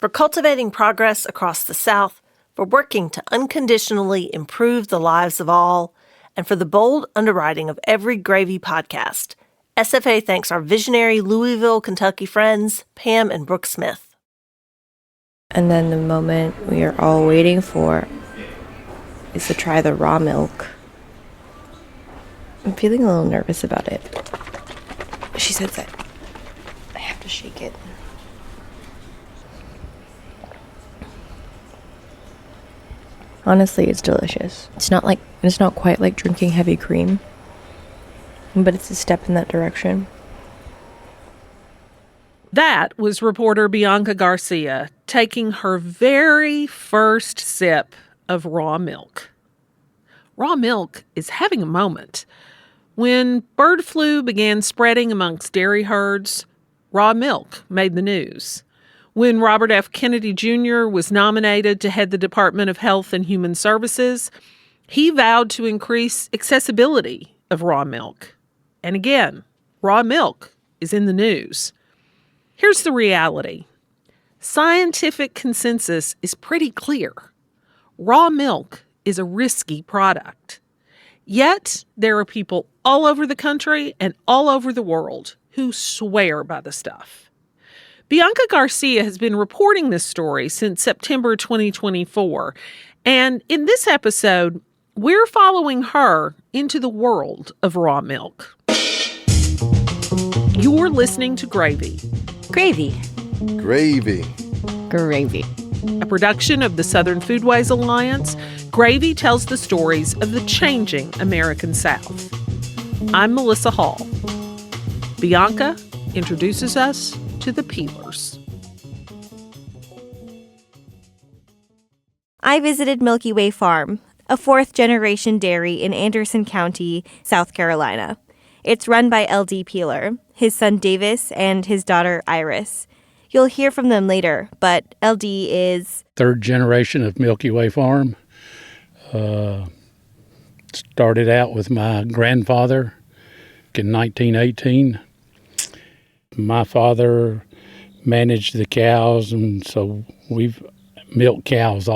for cultivating progress across the South, for working to unconditionally improve the lives of all, and for the bold underwriting of every Gravy podcast. SFA thanks our visionary Louisville, Kentucky friends, Pam and Brooke Smith. And then the moment we are all waiting for is to try the raw milk. I'm feeling a little nervous about it. She said that I have to shake it. Honestly, it's delicious. It's not quite like drinking heavy cream, but it's a step in that direction. That was reporter Bianca Garcia taking her very first sip of raw milk. Raw milk is having a moment. When bird flu began spreading amongst dairy herds, raw milk made the news. When Robert F. Kennedy Jr. was nominated to head the Department of Health and Human Services, he vowed to increase accessibility of raw milk. And again, raw milk is in the news. Here's the reality. Scientific consensus is pretty clear. Raw milk is a risky product. Yet, there are people all over the country and all over the world who swear by the stuff. Bianca Garcia has been reporting this story since September 2024. And in this episode, we're following her into the world of raw milk. You're listening to Gravy. Gravy. Gravy. Gravy. A production of the Southern Foodways Alliance, Gravy tells the stories of the changing American South. I'm Melissa Hall. Bianca introduces us to the peelers. I visited Milky Way Farm, a fourth-generation dairy in Anderson County, South Carolina. It's run by LD Peeler, his son Davis, and his daughter Iris. You'll hear from them later, but LD is... third generation of Milky Way Farm. Started out with my grandfather in 1918. My father managed the cows, and so we've milked cows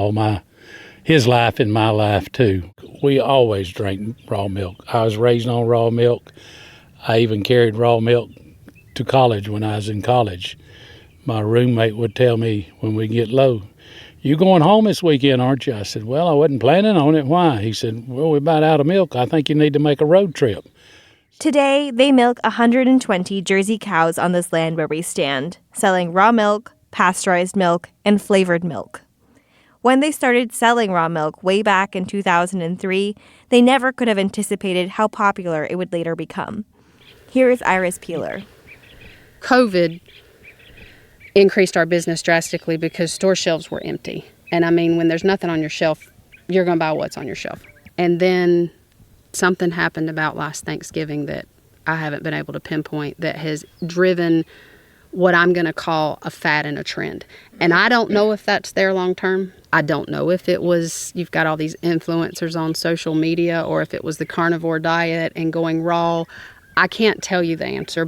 his life and my life too. We always drank raw milk. I was raised on raw milk. I even carried raw milk to college when I was in college. My roommate would tell me when we get low, "You going home this weekend, aren't you?" I said, "Well, I wasn't planning on it." "Why?" He said, "Well, we're about out of milk. I think you need to make a road trip." Today, they milk 120 Jersey cows on this land where we stand, selling raw milk, pasteurized milk, and flavored milk. When they started selling raw milk way back in 2003, they never could have anticipated how popular it would later become. Here is Iris Peeler. COVID increased our business drastically because store shelves were empty. And I mean, when there's nothing on your shelf, you're going to buy what's on your shelf. And then something happened about last Thanksgiving that I haven't been able to pinpoint that has driven what I'm going to call a fad and a trend. And I don't know if that's there long term. I don't know if it was, you've got all these influencers on social media, or if it was the carnivore diet and going raw. I can't tell you the answer.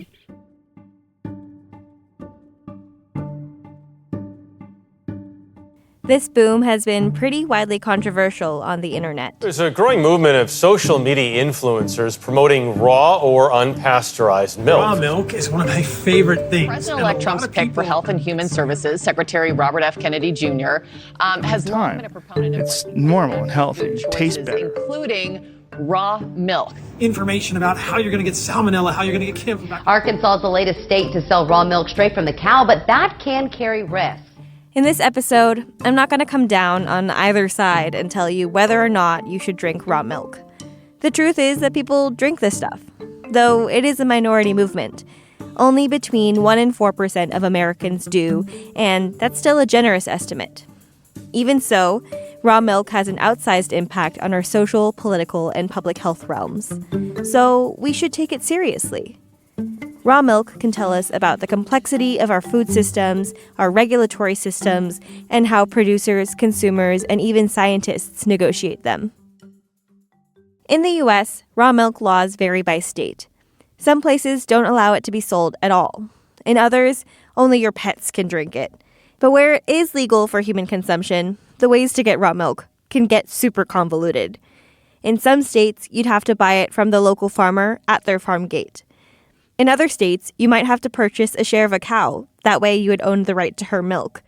This boom has been pretty widely controversial on the internet. There's a growing movement of social media influencers promoting raw or unpasteurized milk. Raw milk is one of my favorite things. President-elect Trump's pick for Health and Human Services, Secretary Robert F. Kennedy Jr., has long been a proponent of... It's normal and healthy. It tastes better. Including raw milk. Information about how you're going to get salmonella, how you're going to get Campylobacter. Arkansas is the latest state to sell raw milk straight from the cow, but that can carry risks. In this episode, I'm not going to come down on either side and tell you whether or not you should drink raw milk. The truth is that people drink this stuff, though it is a minority movement. Only between 1% and 4% of Americans do, and that's still a generous estimate. Even so, raw milk has an outsized impact on our social, political, and public health realms. So we should take it seriously. Raw milk can tell us about the complexity of our food systems, our regulatory systems, and how producers, consumers, and even scientists negotiate them. In the U.S., raw milk laws vary by state. Some places don't allow it to be sold at all. In others, only your pets can drink it. But where it is legal for human consumption, the ways to get raw milk can get super convoluted. In some states, you'd have to buy it from the local farmer at their farm gate. In other states, you might have to purchase a share of a cow. That way you would own the right to her milk.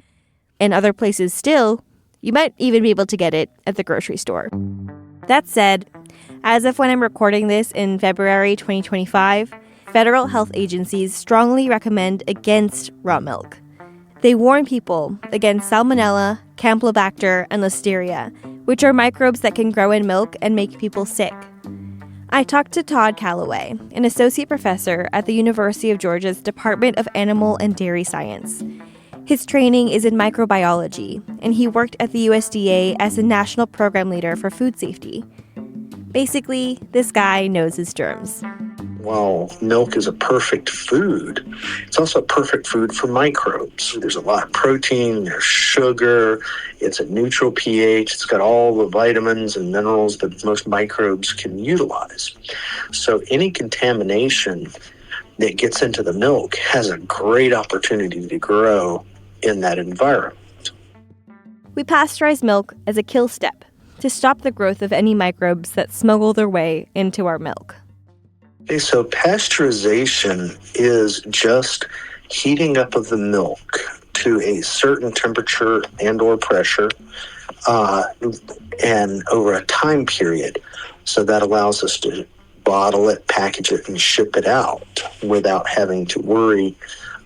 In other places still, you might even be able to get it at the grocery store. That said, as of when I'm recording this in February 2025, federal health agencies strongly recommend against raw milk. They warn people against Salmonella, Campylobacter, and Listeria, which are microbes that can grow in milk and make people sick. I talked to Todd Calloway, an associate professor at the University of Georgia's Department of Animal and Dairy Science. His training is in microbiology, and he worked at the USDA as a national program leader for food safety. Basically, this guy knows his germs. While milk is a perfect food, it's also a perfect food for microbes. There's a lot of protein, there's sugar, it's a neutral pH, it's got all the vitamins and minerals that most microbes can utilize. So any contamination that gets into the milk has a great opportunity to grow in that environment. We pasteurize milk as a kill step to stop the growth of any microbes that smuggle their way into our milk. Okay, so pasteurization is just heating up of the milk to a certain temperature and or pressure and over a time period. So that allows us to bottle it, package it, and ship it out without having to worry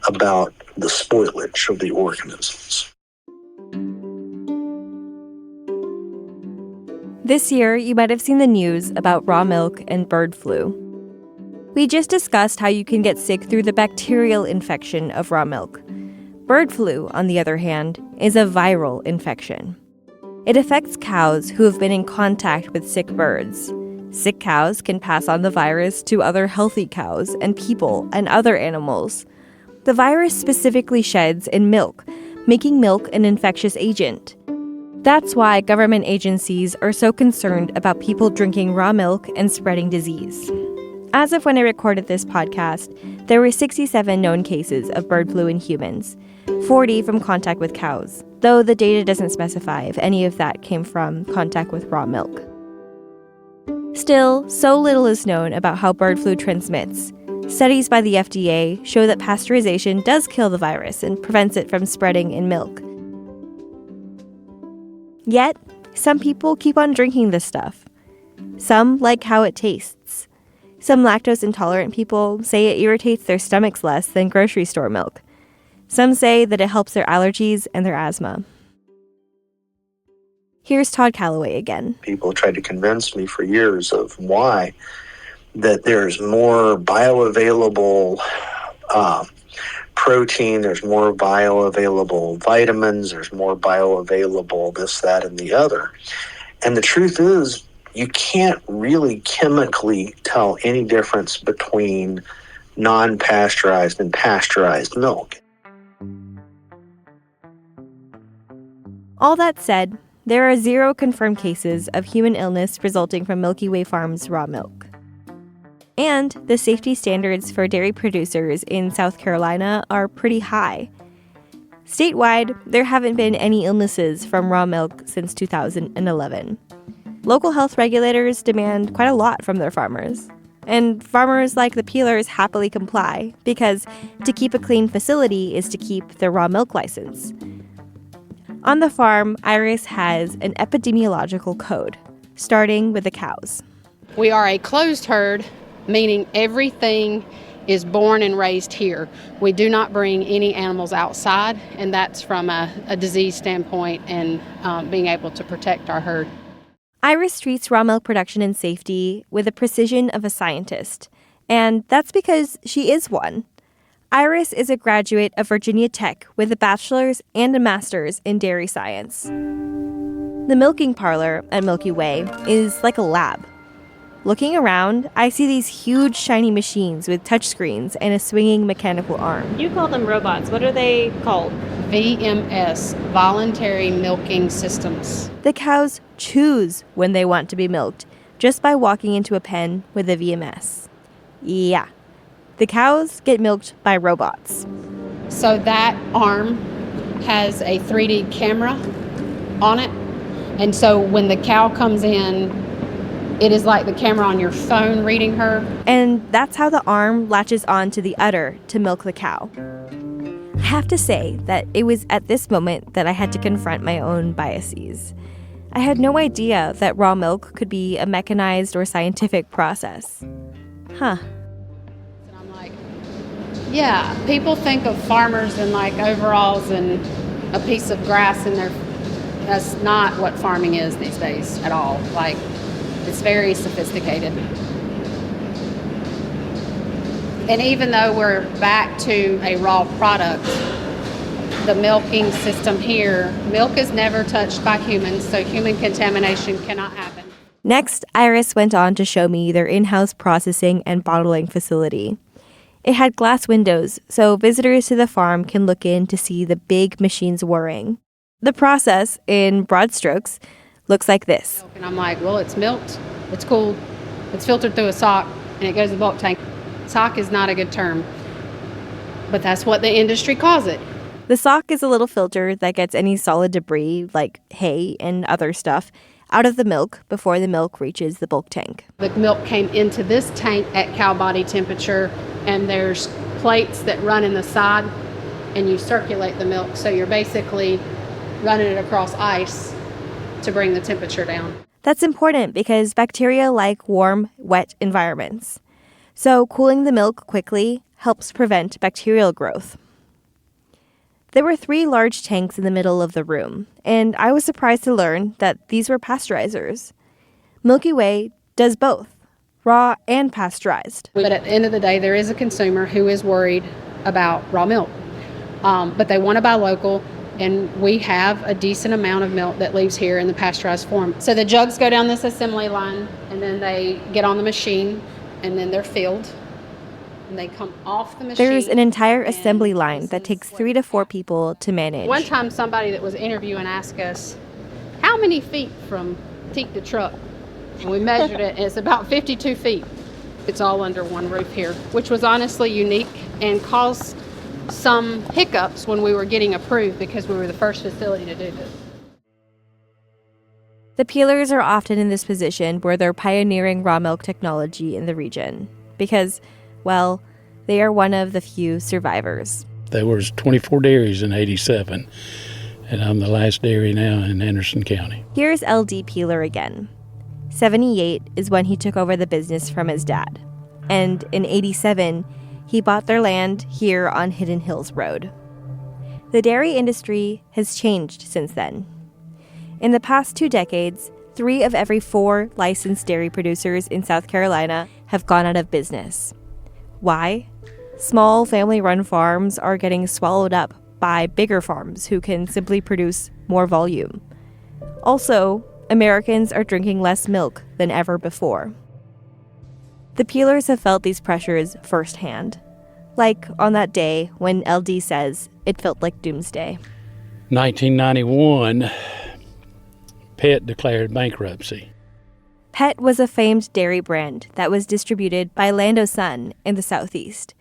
about the spoilage of the organisms. This year, you might have seen the news about raw milk and bird flu. We just discussed how you can get sick through the bacterial infection of raw milk. Bird flu, on the other hand, is a viral infection. It affects cows who have been in contact with sick birds. Sick cows can pass on the virus to other healthy cows and people and other animals. The virus specifically sheds in milk, making milk an infectious agent. That's why government agencies are so concerned about people drinking raw milk and spreading disease. As of when I recorded this podcast, there were 67 known cases of bird flu in humans, 40 from contact with cows, though the data doesn't specify if any of that came from contact with raw milk. Still, so little is known about how bird flu transmits. Studies by the FDA show that pasteurization does kill the virus and prevents it from spreading in milk. Yet, some people keep on drinking this stuff. Some like how it tastes. Some lactose-intolerant people say it irritates their stomachs less than grocery store milk. Some say that it helps their allergies and their asthma. Here's Todd Calloway again. People tried to convince me for years of why that there's more bioavailable protein, there's more bioavailable vitamins, there's more bioavailable this, that, and the other. And the truth is, you can't really chemically tell any difference between non-pasteurized and pasteurized milk. All that said, there are 0 confirmed cases of human illness resulting from Milky Way Farm's raw milk. And the safety standards for dairy producers in South Carolina are pretty high. Statewide, there haven't been any illnesses from raw milk since 2011. Local health regulators demand quite a lot from their farmers. And farmers like the Peelers happily comply, because to keep a clean facility is to keep their raw milk license. On the farm, Iris has an epidemiological code, starting with the cows. We are a closed herd, meaning everything is born and raised here. We do not bring any animals outside, and that's from a disease standpoint and being able to protect our herd. Iris treats raw milk production and safety with the precision of a scientist, and that's because she is one. Iris is a graduate of Virginia Tech with a bachelor's and a master's in dairy science. The milking parlor at Milky Way is like a lab. Looking around, I see these huge shiny machines with touchscreens and a swinging mechanical arm. You call them robots. What are they called? VMS, Voluntary Milking Systems. The cows choose when they want to be milked just by walking into a pen with a VMS. Yeah, the cows get milked by robots. So that arm has a 3D camera on it. And so when the cow comes in, it is like the camera on your phone reading her. And that's how the arm latches onto the udder to milk the cow. I have to say that it was at this moment that I had to confront my own biases. I had no idea that raw milk could be a mechanized or scientific process. Huh. And I'm like, yeah, people think of farmers in like overalls and a piece of grass in their... That's not what farming is these days at all. Like, it's very sophisticated. And even though we're back to a raw product, the milking system here, milk is never touched by humans, so human contamination cannot happen. Next, Iris went on to show me their in-house processing and bottling facility. It had glass windows, so visitors to the farm can look in to see the big machines whirring. The process, in broad strokes, looks like this. And I'm like, well, it's milked, it's cooled, it's filtered through a sock, and it goes to the bulk tank. Sock is not a good term, but that's what the industry calls it. The sock is a little filter that gets any solid debris, like hay and other stuff, out of the milk before the milk reaches the bulk tank. The milk came into this tank at cow body temperature, and there's plates that run in the side, and you circulate the milk, so you're basically running it across ice to bring the temperature down. That's important because bacteria like warm, wet environments. So cooling the milk quickly helps prevent bacterial growth. There were 3 large tanks in the middle of the room, and I was surprised to learn that these were pasteurizers. Milky Way does both, raw and pasteurized. But at the end of the day, there is a consumer who is worried about raw milk, but they want to buy local. And we have a decent amount of milk that leaves here in the pasteurized form. So the jugs go down this assembly line, and then they get on the machine, and then they're filled, and they come off the machine. There's an entire assembly line that takes 3 to 4 people to manage. One time somebody that was interviewing asked us, how many feet from teak to truck? And we measured it, and it's about 52 feet. It's all under one roof here, which was honestly unique and caused some hiccups when we were getting approved because we were the first facility to do this. The peelers are often in this position where they're pioneering raw milk technology in the region because, well, they are one of the few survivors. There was 24 dairies in 87, and I'm the last dairy now in Anderson County. Here's LD Peeler again. 78 is when he took over the business from his dad. And in 87, he bought their land here on Hidden Hills Road. The dairy industry has changed since then. In the past 2 decades, 3 of every 4 licensed dairy producers in South Carolina have gone out of business. Why? Small family-run farms are getting swallowed up by bigger farms who can simply produce more volume. Also, Americans are drinking less milk than ever before. The peelers have felt these pressures firsthand, like on that day when LD says it felt like doomsday. 1991, Pet declared bankruptcy. Pet was a famed dairy brand that was distributed by Land O'Sun in the Southeast.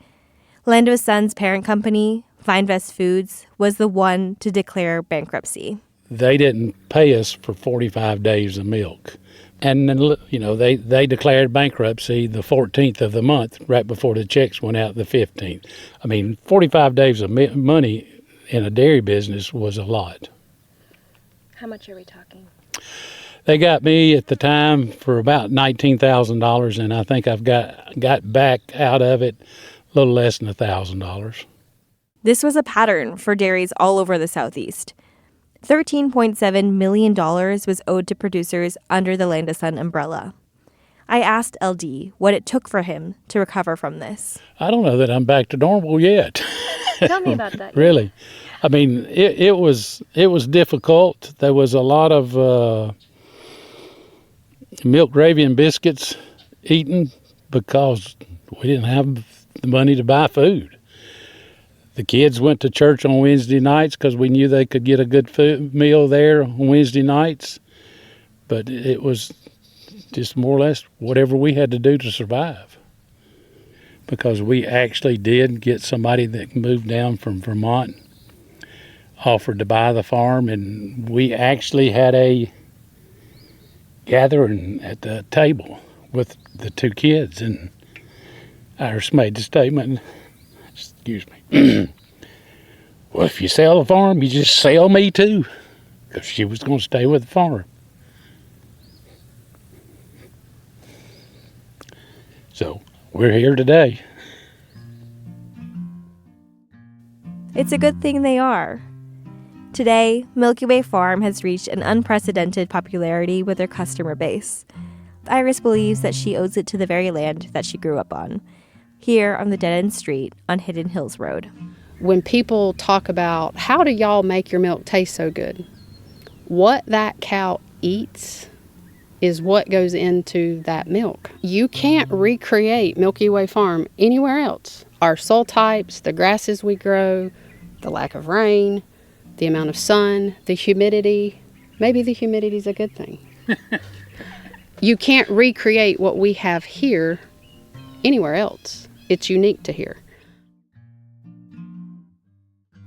Land O'Sun's parent company, Finevest Foods, was the one to declare bankruptcy. They didn't pay us for 45 days of milk. And then, they declared bankruptcy the 14th of the month, right before the checks went out the 15th. 45 days of money in a dairy business was a lot. How much are we talking? They got me at the time for about $19,000, and I think I've got back out of it a little less than $1,000. This was a pattern for dairies all over the Southeast. $13.7 million was owed to producers under the Land O'Sun umbrella. I asked LD what it took for him to recover from this. I don't know that I'm back to normal yet. Tell me about that. Really. It was difficult. There was a lot of milk, gravy, and biscuits eaten because we didn't have the money to buy food. The kids went to church on Wednesday nights because we knew they could get a good meal there on Wednesday nights. But it was just more or less whatever we had to do to survive. Because we actually did get somebody that moved down from Vermont offered to buy the farm, and we actually had a gathering at the table with the two kids, and Iris made the statement, excuse me, well, if you sell the farm, you just sell me too, because she was going to stay with the farm. So we're here today. It's a good thing they are. Today, Milky Way Farm has reached an unprecedented popularity with their customer base. Iris believes that she owes it to the very land that she grew up on, here on the dead-end street on Hidden Hills Road. When people talk about, how do y'all make your milk taste so good? What that cow eats is what goes into that milk. You can't recreate Milky Way Farm anywhere else. Our soil types, the grasses we grow, the lack of rain, the amount of sun, the humidity. Maybe the humidity is a good thing. You can't recreate what we have here anywhere else. It's unique to here.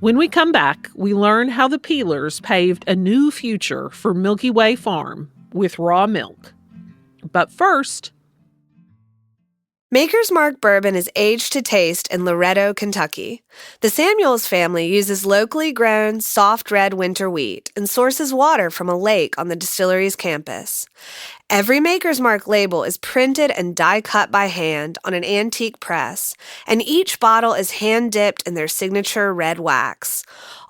When we come back, we learn how the Peelers paved a new future for Milky Way Farm with raw milk. But first, Maker's Mark bourbon is aged to taste in Loretto, Kentucky. The Samuels family uses locally grown, soft red winter wheat and sources water from a lake on the distillery's campus. Every Maker's Mark label is printed and die-cut by hand on an antique press, and each bottle is hand-dipped in their signature red wax.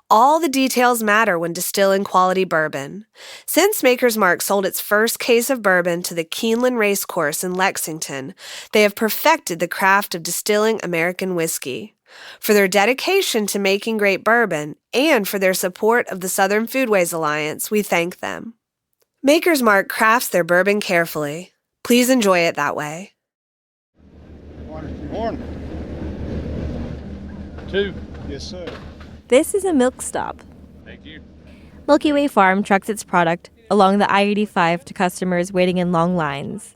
All the details matter when distilling quality bourbon. Since Maker's Mark sold its first case of bourbon to the Keeneland Racecourse in Lexington, they have perfected the craft of distilling American whiskey. For their dedication to making great bourbon and for their support of the Southern Foodways Alliance, we thank them. Maker's Mark crafts their bourbon carefully. Please enjoy it that way. One. Two. Yes, sir. This is a milk stop. Thank you. Milky Way Farm trucks its product along the I-85 to customers waiting in long lines.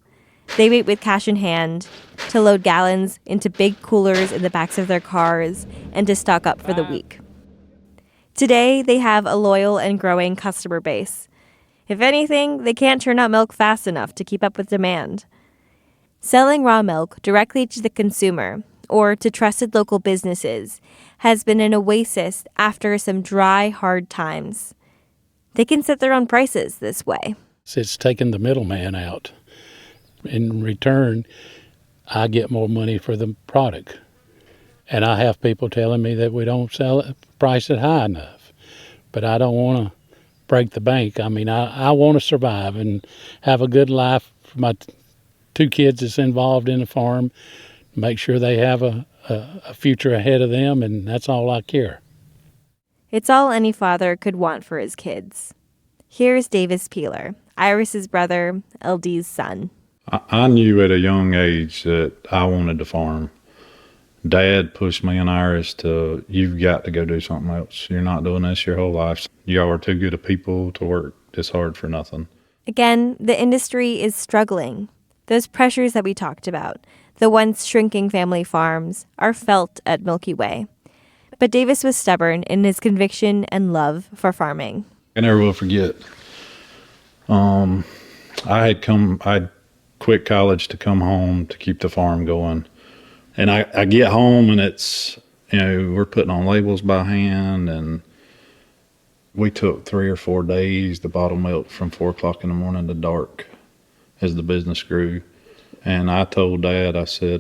They wait with cash in hand to load gallons into big coolers in the backs of their cars and to stock up for the week. Today, they have a loyal and growing customer base. If anything, they can't turn out milk fast enough to keep up with demand. Selling raw milk directly to the consumer or to trusted local businesses has been an oasis after some dry, hard times. They can set their own prices this way. It's taken the middleman out. In return, I get more money for the product. And I have people telling me that we don't sell it, price it high enough. But I don't want to break the bank. I mean, I want to survive and have a good life for my two kids that's involved in the farm, make sure they have a future ahead of them, and that's all I care. It's all any father could want for his kids. Here's Davis Peeler, Iris's brother, LD's son. I knew at a young age that I wanted to farm. Dad pushed me and Iris to, you've got to go do something else. You're not doing this your whole life. Y'all are too good of people to work this hard for nothing. Again, the industry is struggling. Those pressures that we talked about, the once shrinking family farms, are felt at Milky Way. But Davis was stubborn in his conviction and love for farming. I never will forget. I'd quit college to come home to keep the farm going. And I get home and it's, we're putting on labels by hand, and we took 3 or 4 days to bottle milk from 4 o'clock in the morning to dark as the business grew. And I told Dad, I said,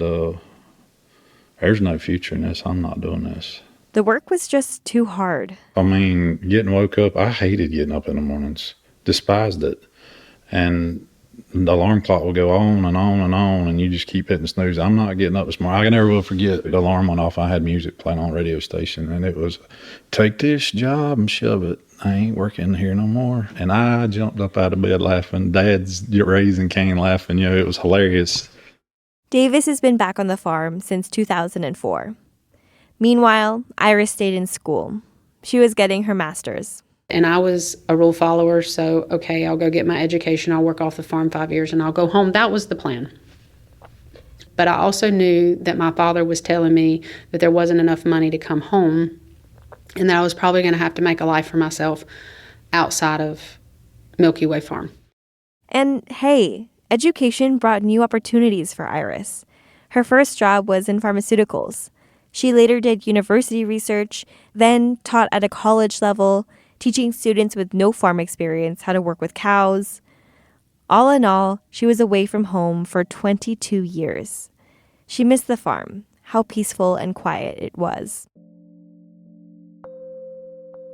there's no future in this. I'm not doing this. The work was just too hard. I mean, getting woke up, I hated getting up in the mornings, despised it. And the alarm clock will go on and on and on, and you just keep hitting snooze. I'm not getting up this morning. I never will forget, the alarm went off. I had music playing on a radio station, and it was, take this job and shove it. I ain't working here no more. And I jumped up out of bed laughing. Dad's raising Cain laughing. It was hilarious. Davis has been back on the farm since 2004. Meanwhile, Iris stayed in school. She was getting her master's. And I was a rule follower, so, okay, I'll go get my education, I'll work off the farm 5 years, and I'll go home. That was the plan. But I also knew that my father was telling me that there wasn't enough money to come home and that I was probably going to have to make a life for myself outside of Milky Way Farm. And hey, education brought new opportunities for Iris. Her first job was in pharmaceuticals. She later did university research, then taught at a college level, teaching students with no farm experience how to work with cows. All in all, she was away from home for 22 years. She missed the farm, how peaceful and quiet it was.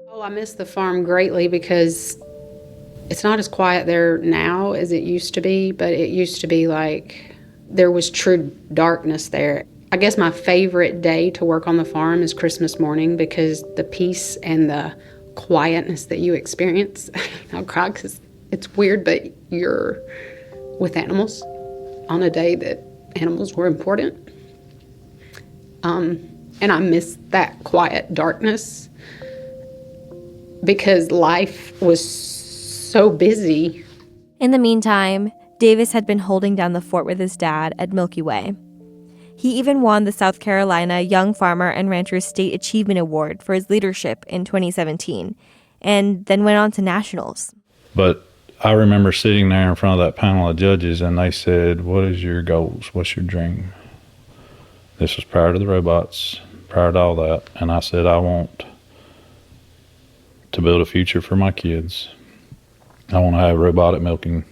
Oh, I miss the farm greatly because it's not as quiet there now as it used to be, but it used to be like there was true darkness there. I guess my favorite day to work on the farm is Christmas morning because the peace and the quietness that you experience. I'll cry because it's weird, but you're with animals on a day that animals were important. And I miss that quiet darkness because life was so busy. In the meantime, Davis had been holding down the fort with his dad at Milky Way. He even won the South Carolina Young Farmer and Rancher State Achievement Award for his leadership in 2017, and then went on to nationals. But I remember sitting there in front of that panel of judges, and they said, "What is your goals? What's your dream?" This was prior to the robots, prior to all that. And I said, I want to build a future for my kids. I want to have robotic milking.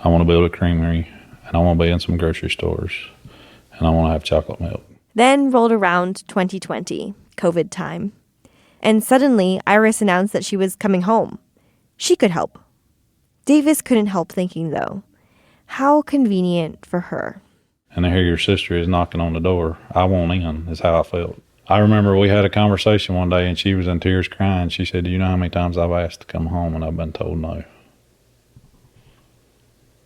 I want to build a creamery, and I want to be in some grocery stores, and I want to have chocolate milk. Then rolled around 2020, COVID time. And suddenly, Iris announced that she was coming home. She could help. Davis couldn't help thinking, though, how convenient for her. And I hear your sister is knocking on the door. I want in, is how I felt. I remember we had a conversation one day, and she was in tears crying. She said, "Do you know how many times I've asked to come home and I've been told no?"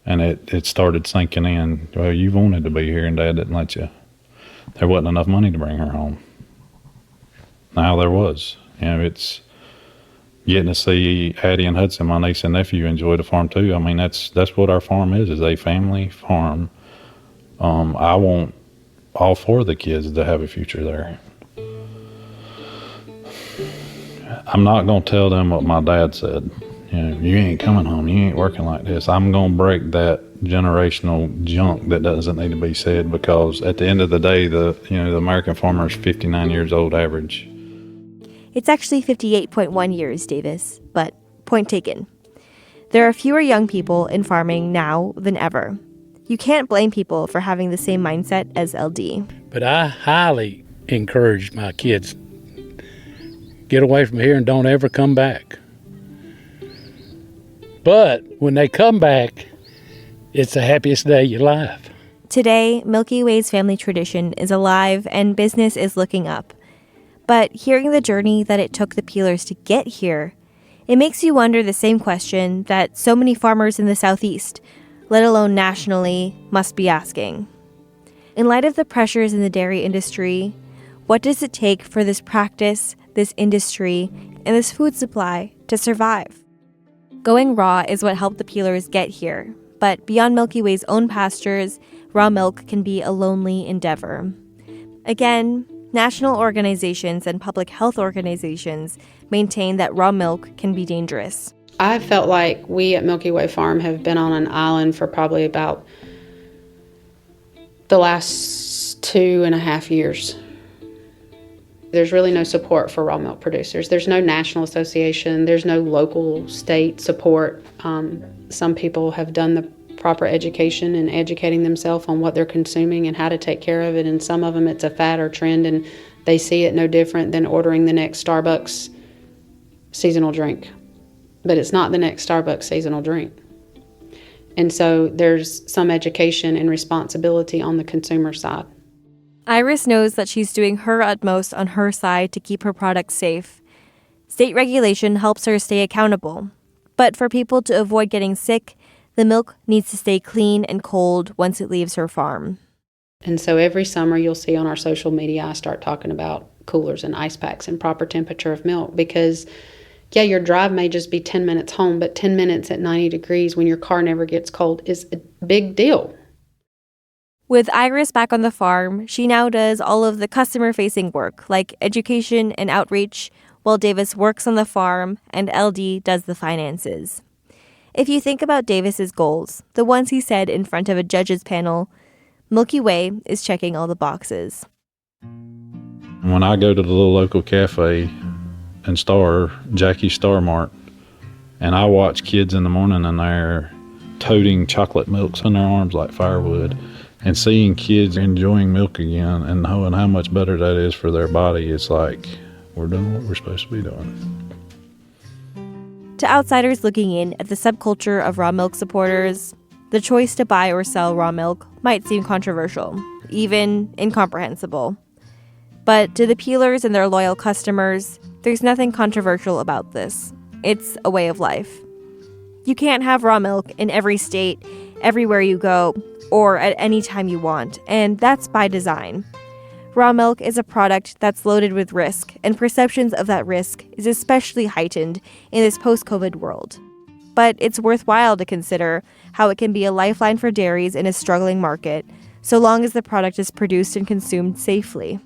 And it started sinking in. Well, you wanted to be here, and Dad didn't let you. There wasn't enough money to bring her home. Now there was. You know, it's getting to see Addie and Hudson, my niece and nephew, enjoy the farm too. I mean, that's what our farm is a family farm. I want all four of the kids to have a future there. I'm not going to tell them what my dad said. You know, you ain't coming home. You ain't working like this. I'm going to break that generational junk that doesn't need to be said, because at the end of the day, the American farmer is 59 years old average. It's actually 58.1 years, Davis, but point taken. There are fewer young people in farming now than ever. You can't blame people for having the same mindset as LD. But I highly encourage my kids, get away from here and don't ever come back. But when they come back, it's the happiest day of your life. Today, Milky Way's family tradition is alive and business is looking up. But hearing the journey that it took the Peelers to get here, it makes you wonder the same question that so many farmers in the Southeast, let alone nationally, must be asking. In light of the pressures in the dairy industry, what does it take for this practice, this industry, and this food supply to survive? Going raw is what helped the Peelers get here, but beyond Milky Way's own pastures, raw milk can be a lonely endeavor. Again, national organizations and public health organizations maintain that raw milk can be dangerous. I felt like we at Milky Way Farm have been on an island for probably about the last 2.5 years. There's really no support for raw milk producers. There's no national association. There's no local, state support. Some people have done the proper education and educating themselves on what they're consuming and how to take care of it. And some of them, it's a fad or trend, and they see it no different than ordering the next Starbucks seasonal drink. But it's not the next Starbucks seasonal drink. And so there's some education and responsibility on the consumer side. Iris knows that she's doing her utmost on her side to keep her products safe. State regulation helps her stay accountable. But for people to avoid getting sick, the milk needs to stay clean and cold once it leaves her farm. And so every summer you'll see on our social media, I start talking about coolers and ice packs and proper temperature of milk, because yeah, your drive may just be 10 minutes home, but 10 minutes at 90 degrees when your car never gets cold is a big deal. With Iris back on the farm, she now does all of the customer-facing work, like education and outreach, while Davis works on the farm and LD does the finances. If you think about Davis's goals, the ones he said in front of a judge's panel, Milky Way is checking all the boxes. When I go to the little local cafe and Jackie's Star Mart, and I watch kids in the morning and they're toting chocolate milks in their arms like firewood, and seeing kids enjoying milk again and knowing how much better that is for their body, it's like we're doing what we're supposed to be doing. To outsiders looking in at the subculture of raw milk supporters, the choice to buy or sell raw milk might seem controversial, even incomprehensible. But to the peelers and their loyal customers, there's nothing controversial about this. It's a way of life. You can't have raw milk in every state, everywhere you go, or at any time you want, and that's by design. Raw milk is a product that's loaded with risk, and perceptions of that risk is especially heightened in this post-COVID world. But it's worthwhile to consider how it can be a lifeline for dairies in a struggling market, so long as the product is produced and consumed safely.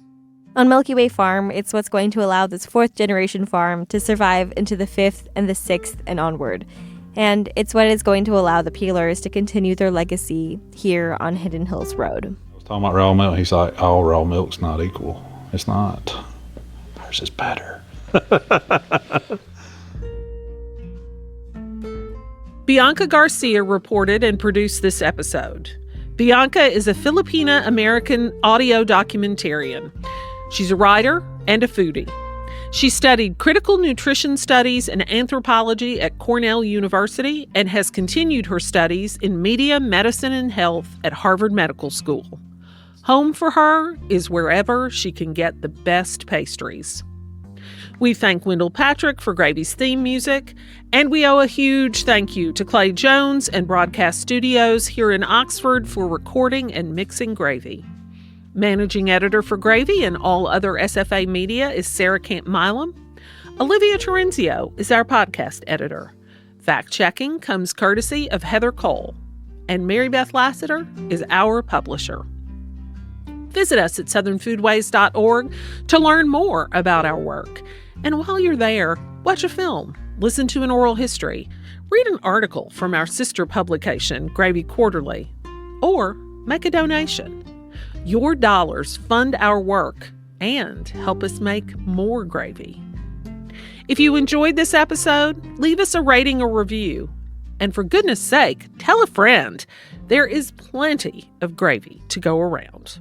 On Milky Way Farm, it's what's going to allow this fourth-generation farm to survive into the fifth and the sixth and onward. And it's what is going to allow the peelers to continue their legacy here on Hidden Hills Road. Talking about raw milk, he's like, all raw milk's not equal. It's not. Ours is better. Bianca Garcia reported and produced this episode. Bianca is a Filipina-American audio documentarian. She's a writer and a foodie. She studied critical nutrition studies and anthropology at Cornell University and has continued her studies in media, medicine, and health at Harvard Medical School. Home for her is wherever she can get the best pastries. We thank Wendell Patrick for Gravy's theme music, and we owe a huge thank you to Clay Jones and Broadcast Studios here in Oxford for recording and mixing Gravy. Managing editor for Gravy and all other SFA media is Sarah Camp-Milam. Olivia Terenzio is our podcast editor. Fact-checking comes courtesy of Heather Cole. And Mary Beth Lassiter is our publisher. Visit us at southernfoodways.org to learn more about our work. And while you're there, watch a film, listen to an oral history, read an article from our sister publication, Gravy Quarterly, or make a donation. Your dollars fund our work and help us make more gravy. If you enjoyed this episode, leave us a rating or review. And for goodness sake, tell a friend. There is plenty of gravy to go around.